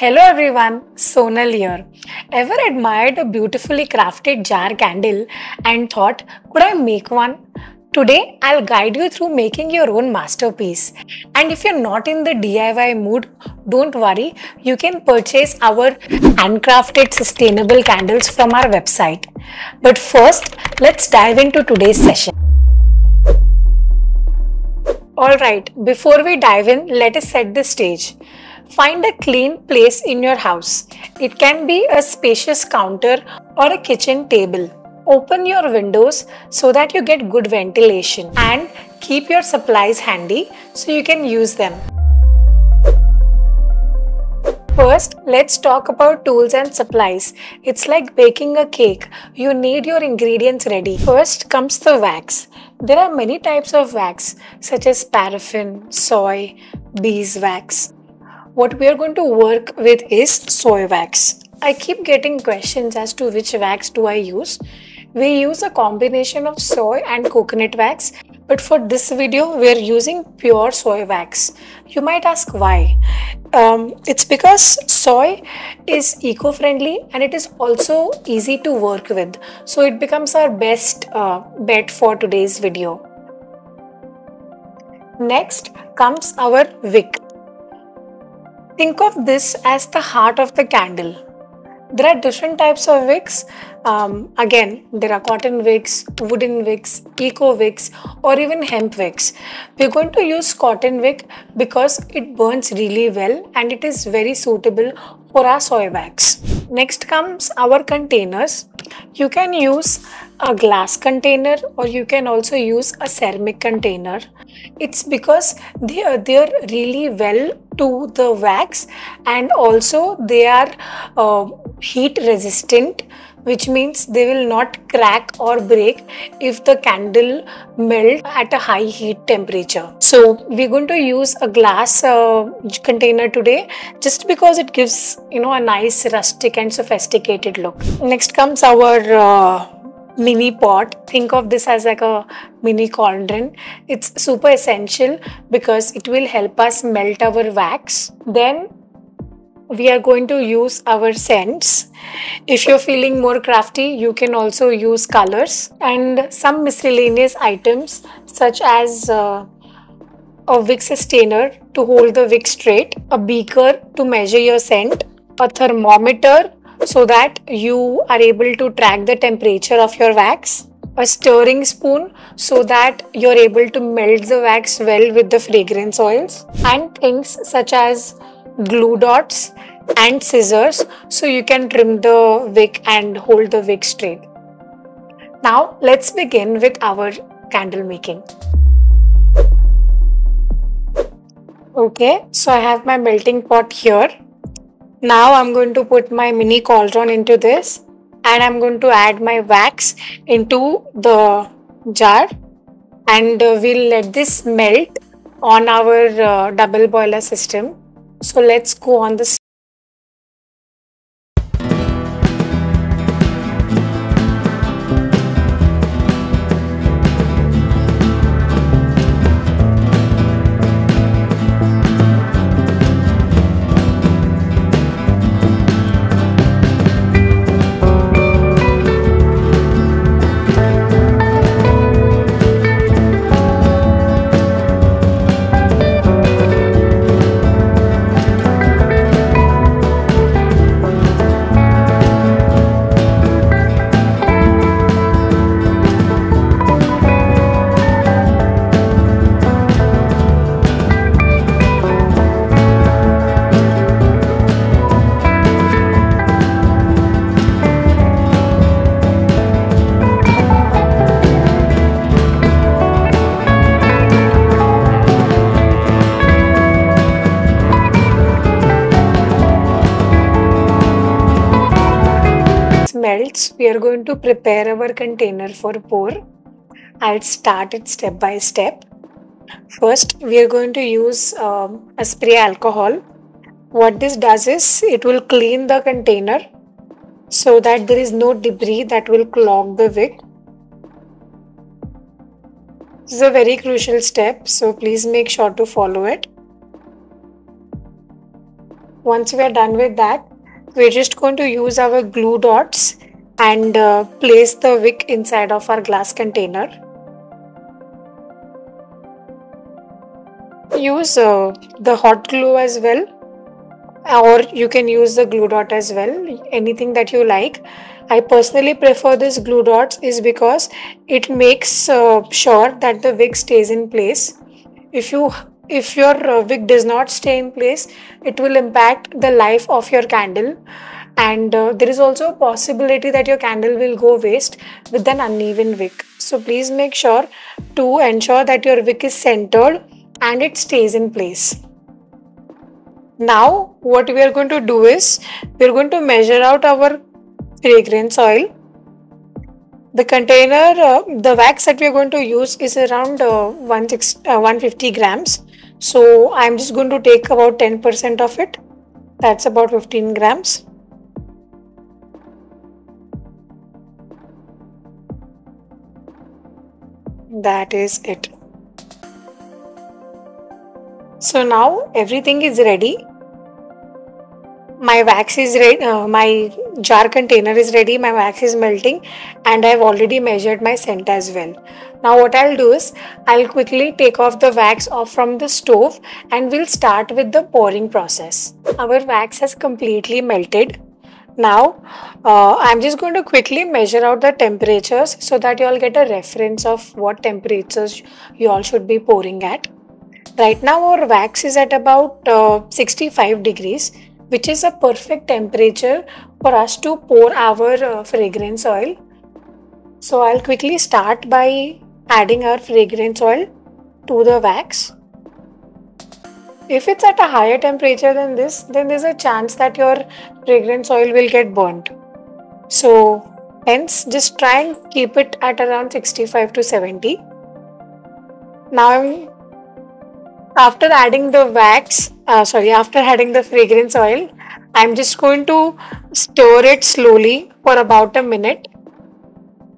Hello everyone, Sonal here. Ever admired a beautifully crafted jar candle and thought, could I make one? Today, I'll guide you through making your own masterpiece. And if you're not in the DIY mood, don't worry, you can purchase our handcrafted sustainable candles from our website. But first, let's dive into today's session. Alright, before we dive in, let us set the stage. Find a clean place in your house. It can be a spacious counter or a kitchen table. Open your windows so that you get good ventilation and keep your supplies handy so you can use them. First, let's talk about tools and supplies. It's like baking a cake. You need your ingredients ready. First comes the wax. There are many types of wax such as paraffin, soy, beeswax. What we are going to work with is soy wax. I keep getting questions as to which wax do I use. We use a combination of soy and coconut wax, but for this video we are using pure soy wax. You might ask why. It's because soy is eco-friendly and it is also easy to work with. So it becomes our best bet for today's video. Next comes our wick. Think of this as the heart of the candle. There are different types of wicks. Again, there are cotton wicks, wooden wicks, eco wicks, or even hemp wicks. We're going to use cotton wick because it burns really well and it is very suitable for our soy wax. Next comes our containers. You can use a glass container or you can also use a ceramic container. It's because they adhere really well to the wax and also they are heat resistant, which means they will not crack or break if the candle melts at a high heat temperature. So we're going to use a glass container today just because it gives a nice rustic and sophisticated look. Next comes our mini pot. Think of this as like a mini cauldron. It's super essential because it will help us melt our wax. Then we are going to use our scents. If you're feeling more crafty, you can also use colors and some miscellaneous items such as a wick sustainer to hold the wick straight, a beaker to measure your scent, a thermometer so that you are able to track the temperature of your wax, a stirring spoon so that you're able to melt the wax well with the fragrance oils, and things such as glue dots and scissors so you can trim the wick and hold the wick straight. Now let's begin with our candle making. Okay, so I have my melting pot here. Now I'm going to put my mini cauldron into this and I'm going to add my wax into the jar and we'll let this melt on our double boiler system. So let's go on this. Melts, we are going to prepare our container for pour. I'll start it step by step. First, we are going to use a spray alcohol. What this does is it will clean the container so that there is no debris that will clog the wick. This is a very crucial step, so please make sure to follow it. Once we are done with that, we're just going to use our glue dots and place the wick inside of our glass container. Use the hot glue as well, or you can use the glue dot as well, anything that you like. I personally prefer this glue dots is because it makes sure that the wick stays in place. If your wick does not stay in place, it will impact the life of your candle, and there is also a possibility that your candle will go waste with an uneven wick. So please make sure to ensure that your wick is centered and it stays in place. Now what we are going to do is we are going to measure out our fragrance oil. The container, the wax that we are going to use is around 150 grams. So I'm just going to take about 10% of it. That's about 15 grams. That is it. So now everything is ready. My wax is ready, my jar container is ready, my wax is melting, and I've already measured my scent as well. Now what I'll do is I'll quickly take off the wax off from the stove and we'll start with the pouring process. Our wax has completely melted. Now I'm just going to quickly measure out the temperatures so that you all get a reference of what temperatures you all should be pouring at. Right now our wax is at about 65 degrees, which is a perfect temperature for us to pour our fragrance oil. So I'll quickly start by adding our fragrance oil to the wax. If it's at a higher temperature than this, then there's a chance that your fragrance oil will get burnt. So hence just try and keep it at around 65 to 70. Now after adding the after adding the fragrance oil, I'm just going to stir it slowly for about a minute.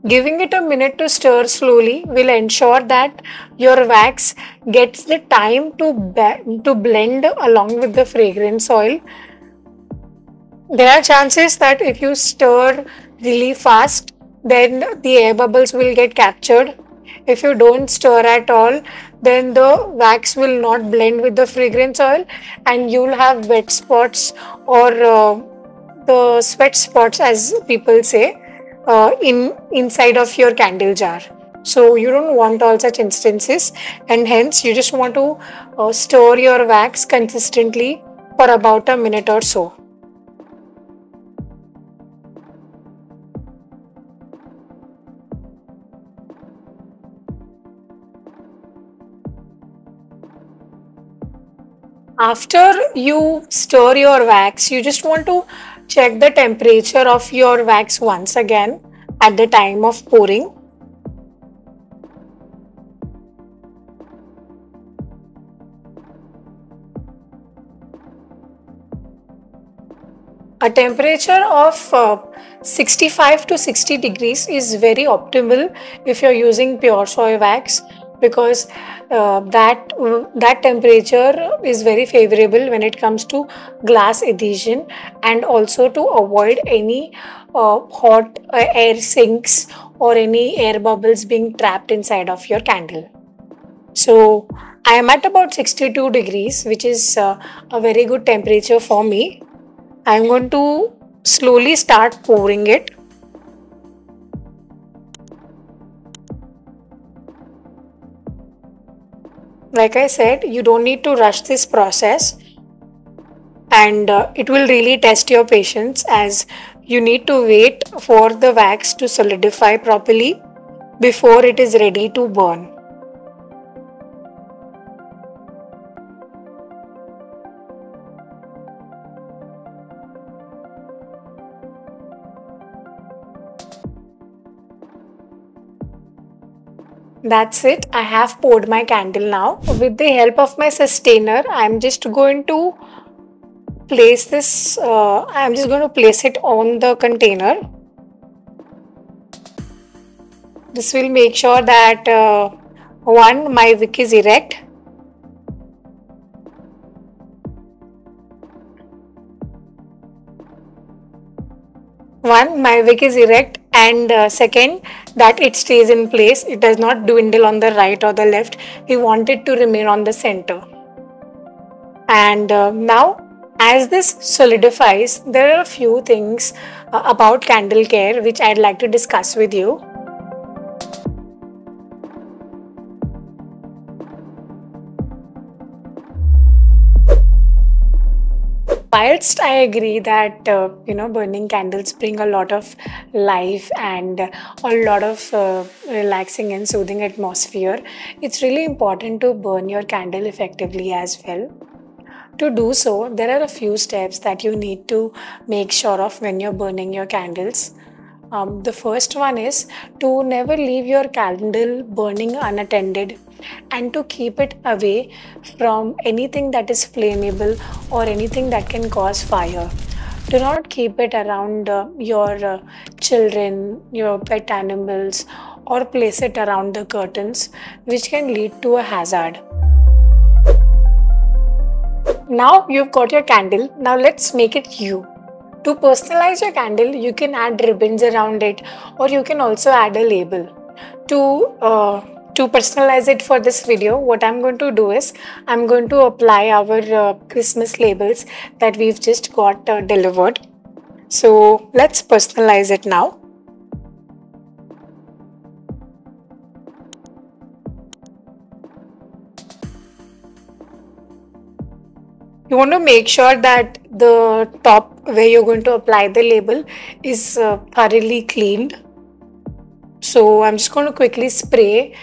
Giving it a minute to stir slowly will ensure that your wax gets the time to blend along with the fragrance oil. There are chances that if you stir really fast, then the air bubbles will get captured. If you don't stir at all, then the wax will not blend with the fragrance oil and you'll have wet spots or the sweat spots, as people say, inside of your candle jar. So you don't want all such instances, and hence you just want to stir your wax consistently for about a minute or so. After you stir your wax, you just want to check the temperature of your wax once again at the time of pouring. A temperature of 65 to 60 degrees is very optimal if you're using pure soy wax, because that temperature is very favorable when it comes to glass adhesion and also to avoid any hot air sinks or any air bubbles being trapped inside of your candle. So I am at about 62 degrees, which is a very good temperature for me. I am going to slowly start pouring it. Like I said, you don't need to rush this process, and it will really test your patience, as you need to wait for the wax to solidify properly before it is ready to burn. That's it. I have poured my candle now. With the help of my sustainer, I'm just going to place this, I'm just going to place it on the container. This will make sure that my wick is erect. one, my wick is erect, and second, that it stays in place. It does not dwindle on the right or the left. We want it to remain on the center. And now, as this solidifies, there are a few things about candle care which I'd like to discuss with you. Whilst I agree that burning candles bring a lot of life and a lot of relaxing and soothing atmosphere, it's really important to burn your candle effectively as well. To do so, there are a few steps that you need to make sure of when you're burning your candles. The first one is to never leave your candle burning unattended and to keep it away from anything that is flammable or anything that can cause fire. Do not keep it around your children, your pet animals, or place it around the curtains, which can lead to a hazard. Now you've got your candle, now let's make it you. To personalize your candle, you can add ribbons around it, or you can also add a label. To personalize it for this video, what I'm going to do is I'm going to apply our Christmas labels that we've just got delivered. So let's personalize it now. You want to make sure that the top where you're going to apply the label is thoroughly cleaned. So I'm just going to quickly spray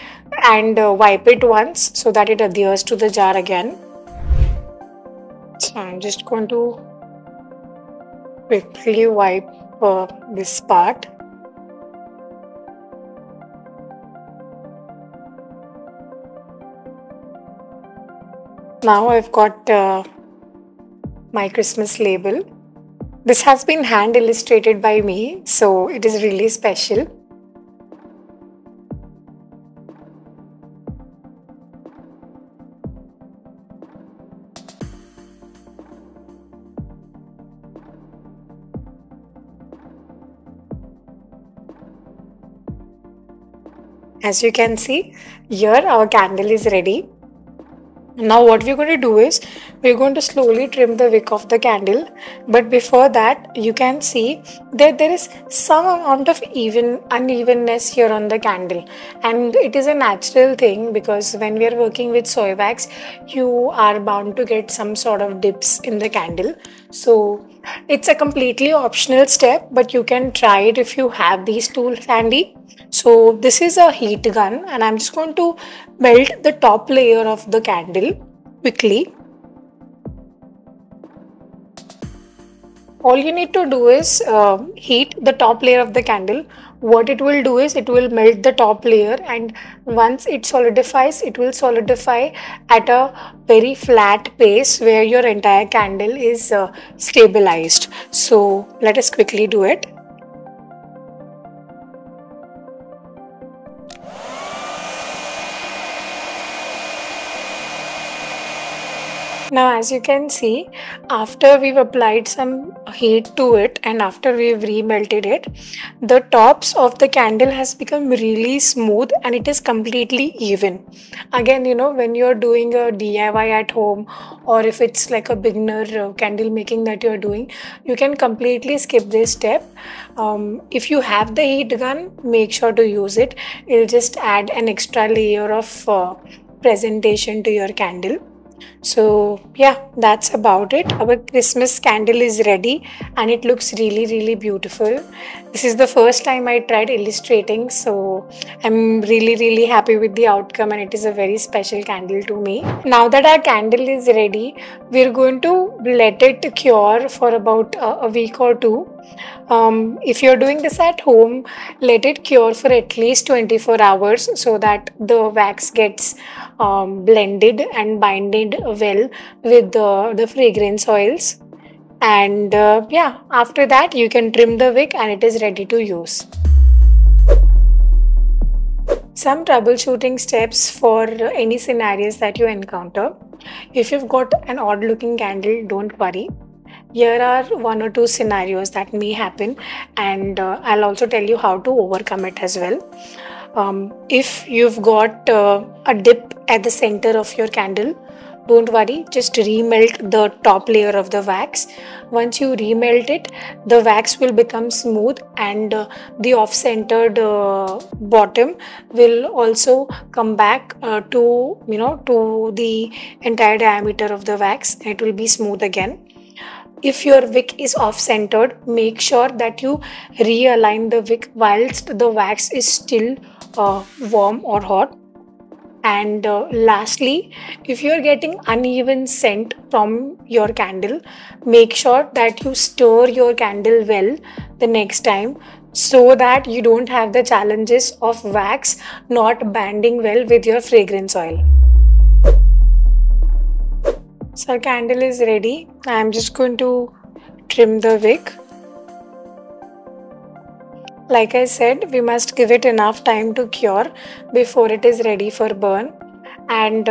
and wipe it once so that it adheres to the jar again. So I'm just going to quickly wipe this part. Now I've got my Christmas label. This has been hand illustrated by me, so it is really special. As you can see, here our candle is ready. Now what we're going to do is we're going to slowly trim the wick of the candle, but before that you can see that there is some amount of unevenness here on the candle, and it is a natural thing because when we are working with soy wax you are bound to get some sort of dips in the candle. So it's a completely optional step, but you can try it if you have these tools handy. So this is a heat gun and I'm just going to melt the top layer of the candle quickly. All you need to do is heat the top layer of the candle. What it will do is it will melt the top layer, and once it solidifies, it will solidify at a very flat pace where your entire candle is stabilized. So let us quickly do it. Now as you can see, after we've applied some heat to it and after we've remelted it, the tops of the candle has become really smooth and it is completely even. Again, when you're doing a DIY at home, or if it's like a beginner candle making that you're doing, you can completely skip this step. If you have the heat gun, make sure to use it. It'll just add an extra layer of presentation to your candle. So yeah, that's about it. Our Christmas candle is ready and it looks really beautiful. This is the first time I tried illustrating, so I'm really happy with the outcome, and it is a very special candle to me. Now that our candle is ready, we're going to let it cure for about a week or two. If you're doing this at home, let it cure for at least 24 hours so that the wax gets blended and binded well with the fragrance oils. And yeah, after that you can trim the wick and it is ready to use. Some troubleshooting steps for any scenarios that you encounter. If you've got an odd looking candle, don't worry. Here are one or two scenarios that may happen, and I'll also tell you how to overcome it as well. If you've got a dip at the center of your candle, don't worry, just remelt the top layer of the wax. Once you remelt it, the wax will become smooth, and the off-centered bottom will also come back to the entire diameter of the wax. It will be smooth again. If your wick is off-centered, make sure that you realign the wick whilst the wax is still warm or hot. And lastly, if you are getting uneven scent from your candle, make sure that you stir your candle well the next time, so that you don't have the challenges of wax not banding well with your fragrance oil. So our candle is ready. I'm just going to trim the wick. Like I said, we must give it enough time to cure before it is ready for burn. And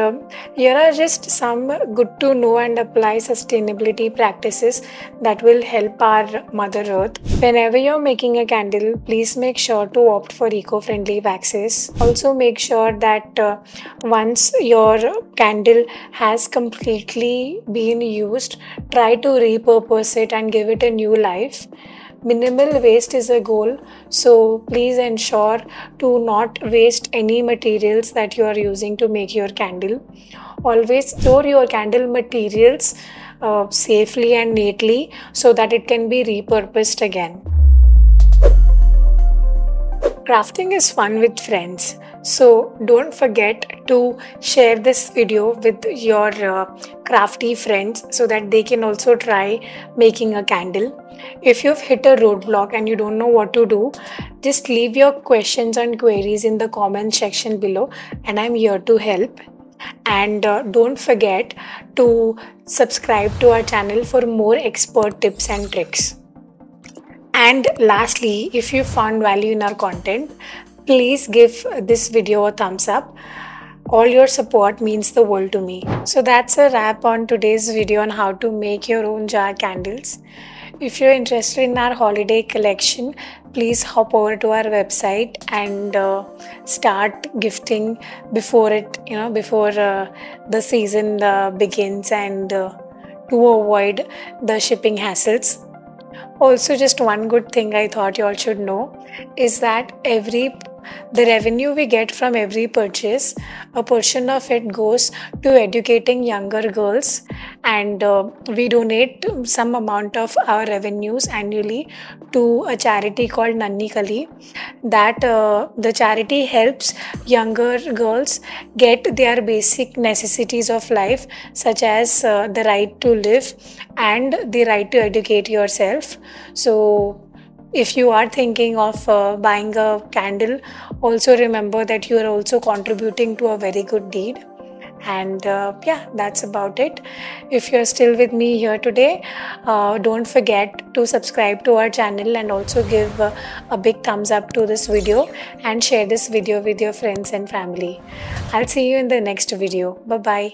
here are just some good to know and apply sustainability practices that will help our Mother Earth. Whenever you're making a candle, please make sure to opt for eco-friendly waxes. Also make sure that once your candle has completely been used, try to repurpose it and give it a new life. Minimal waste is a goal, so please ensure to not waste any materials that you are using to make your candle. Always store your candle materials safely and neatly so that it can be repurposed again. Crafting is fun with friends, so don't forget to share this video with your crafty friends so that they can also try making a candle. If you've hit a roadblock and you don't know what to do, just leave your questions and queries in the comment section below, and I'm here to help. And don't forget to subscribe to our channel for more expert tips and tricks. And lastly, if you found value in our content, please give this video a thumbs up. All your support means the world to me. So that's a wrap on today's video on how to make your own jar candles. If you're interested in our holiday collection, please hop over to our website and start gifting before the season begins, and to avoid the shipping hassles. Also, just one good thing I thought you all should know is that the revenue we get from every purchase, a portion of it goes to educating younger girls, and we donate some amount of our revenues annually to a charity called Nanni Kali. That the charity helps younger girls get their basic necessities of life, such as the right to live and the right to educate yourself. So if you are thinking of buying a candle, also remember that you are also contributing to a very good deed. And yeah, that's about it. If you're still with me here today, don't forget to subscribe to our channel and also give a big thumbs up to this video and share this video with your friends and family. I'll see you in the next video. Bye bye.